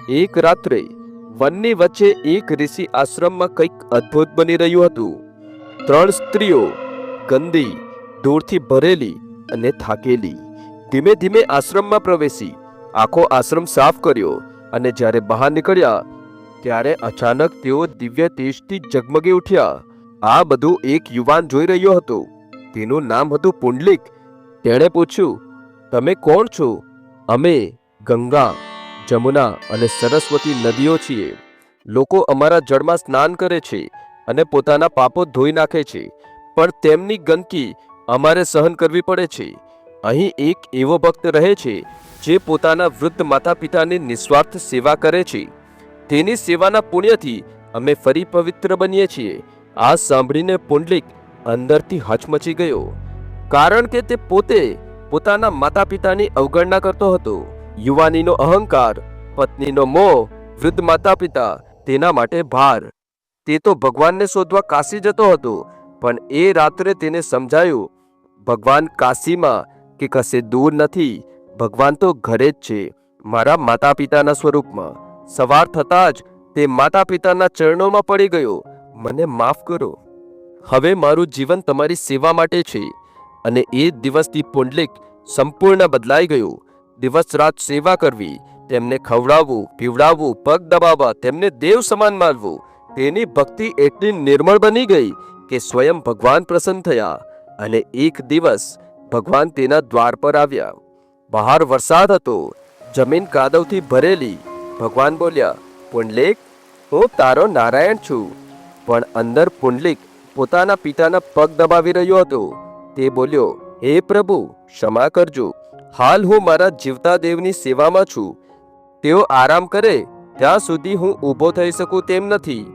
એક રાત્રે વનની વચ્ચે એક ઋષિ આશ્રમમાં કંઈક અદ્ભુત બની રહ્યું હતું। 3 સ્ત્રીઓ ગંદી, ધૂળથી ભરેલી અને થાકેલી ધીમે ધીમે આશ્રમમાં પ્રવેશી આખો આશ્રમ સાફ કર્યો અને જ્યારે બહાર નીકળ્યા ત્યારે અચાનક તેઓ દિવ્ય તેજથી ઝગમગી ઉઠ્યા। આ બધું એક યુવાન જોઈ રહ્યો હતો। તેનું નામ હતું પુંડલિક। તેણે પૂછ્યું, તમે કોણ છો? અમે ગંગા, જમુના અને સરસ્વતી નદીઓ છીએ। લોકો અમારા જળમાં સ્નાન કરે છે અને પોતાના પાપો ધોઈ નાખે છે, પણ તેમની ગંદકી અમારે સહન કરવી પડે છે। અહીં એક એવો ભક્ત રહે છે જે પોતાના વૃદ્ધ માતા પિતાની નિસ્વાર્થ સેવા કરે છે। તેની સેવાના પુણ્યથી અમે ફરી પવિત્ર બનીએ છીએ। આ સાંભળીને પુંડલિક અંદરથી હચમચી ગયો, કારણ કે તે પોતે પોતાના માતા પિતાની અવગણના કરતો હતો। યુવાનીનો અહંકાર, પત્નીનો મોહ, વૃદ્ધ માતા પિતા તેના માટે ભાર। તે તો ભગવાનને શોધવા કાશી જતો હતો, પણ એ રાત્રે તેને સમજાયું, ભગવાન કાશીમાં કે કશે દૂર નથી, ભગવાન તો ઘરે જ છે, મારા માતા પિતાના સ્વરૂપમાં। સવાર થતાં જ તે માતા પિતાના ચરણોમાં પડી ગયો, મને માફ કરો, હવે મારું જીવન તમારી સેવા માટે છે। અને એ દિવસથી પુંડલિક સંપૂર્ણ બદલાઈ ગયો। દિવસ રાત સેવા કરવી, તેમને ખવડાવવું, પીવડાવવું, પગ દબાવવા, તેમને દેવ સમાન માનવું। તેની ભક્તિ એટલી નિર્મળ બની ગઈ કે સ્વયં ભગવાન પ્રસન્ન થયા અને એક દિવસ ભગવાન તેના દ્વાર પર આવ્યા। બહાર વરસાદ હતો, જમીન કાદવથી ભરેલી। ભગવાન બોલ્યા, પુંડલિક, હું તારો નારાયણ છું। પણ અંદર પુંડલિક પોતાના પિતાના પગ દબાવી રહ્યો હતો। તે બોલ્યો, હે પ્રભુ, ક્ષમા કરજો, હાલ હું મારા જીવતા દેવની સેવામાં છું। તેઓ આરામ કરે ત્યાં સુધી હું ઊભો થઈ શકું તેમ નથી।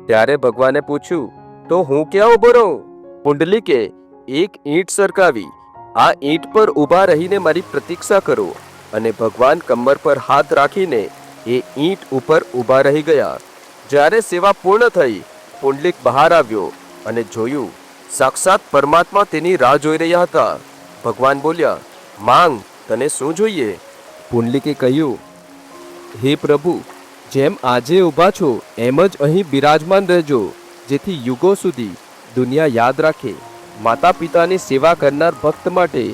ત્યારે ભગવાને પૂછ્યું, તો હું ક્યાં ઊભો રહું? પુંડલિકે એક ઈંટ સરકાવી, આ ઈંટ પર ઊભા રહીને મારી પ્રતીક્ષા કરો। અને ભગવાન કમર પર હાથ રાખીને એ ઈંટ ઉપર ઊભા રહી ગયા। જ્યારે સેવા પૂર્ણ થઈ, પુંડલિક બહાર આવ્યો અને જોયું, સાક્ષાત પરમાત્મા તેની રાહ જોઈ રહ્યા હતા। ભગવાન બોલ્યા, માંગ, તને શું જોઈએ? પુંડલિકે કહ્યું, હે પ્રભુ, જેમ આજે ઊભા છો એમ જ અહીં બિરાજમાન રહેજો, જેથી યુગો સુધી દુનિયા યાદ રાખે। માતા પિતાની સેવા કરનાર ભક્ત માટે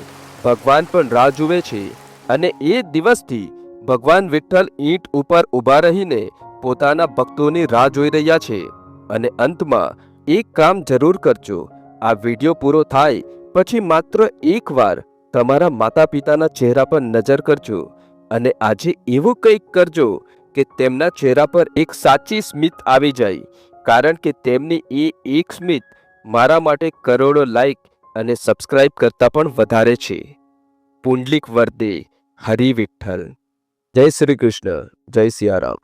ભગવાન પણ રાહ જુએ છે। અને એ દિવસથી ભગવાન વિઠ્ઠલ ઈંટ ઉપર ઊભા રહીને પોતાના ભક્તોની રાહ જોઈ રહ્યા છે। અને અંતમાં એક કામ જરૂર કરજો, આ વિડીયો પૂરો થાય પછી માત્ર એકવાર તમારા માતા પિતાના ચહેરા પર નજર કરજો અને આજે એવું કંઈક કરજો કે તેમના ચહેરા પર એક સાચી સ્મિત આવી જાય, કારણ કે તેમની એ એક સ્મિત મારા માટે કરોડો લાઈક અને સબસ્ક્રાઇબ કરતાં પણ વધારે છે। પુંડલિક વરદે, હરિ વિઠ્ઠલ। જય શ્રી કૃષ્ણ, જય સિયારામ।